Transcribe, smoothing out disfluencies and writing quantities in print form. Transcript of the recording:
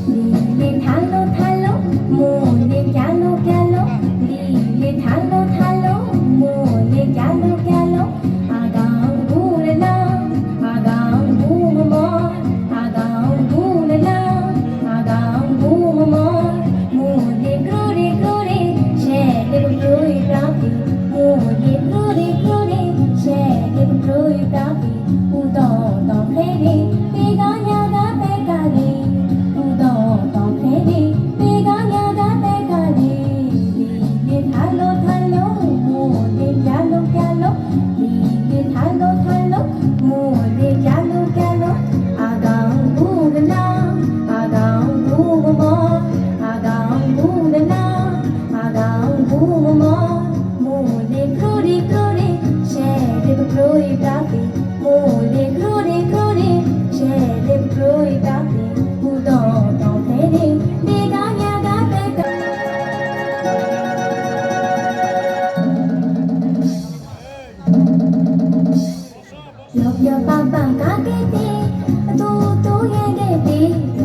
দিলে ঢালো ঢালো মনে গেল গেল দিলে ঢালো ঢালো মনে গেল গেল আগাম ঘুরলাম আগাম ঘুম মর আগাম ঘুরলাম আগাম ঘুম মর মনে ঘুরে ঘুরে শেলের প্রই প্রাপি মনে ঘুরে ঘুরে শেলের প্রই প্রাপি উদত ফেরে পেগায়াগা পেগারে উদত ফেরে পেগায়াগা পেগারে দিলে ঢালো ঢালো মনে গেল গেল দিলে ঢালো ঢালো মনে গেল গেল আগাম ঘুরলাম আগাম ঘুম মর আগাম ঘুরলাম আগাম ঘুম মর মনে ঘুরে ঘুরে শেলের প্রই প্রাপি মনে ঘুরে ঘুরে শেলের প্রই প্রাপি উদত ফেরে পেগায়াগা পেগারে Love your papa kakete, tu tu ye gete.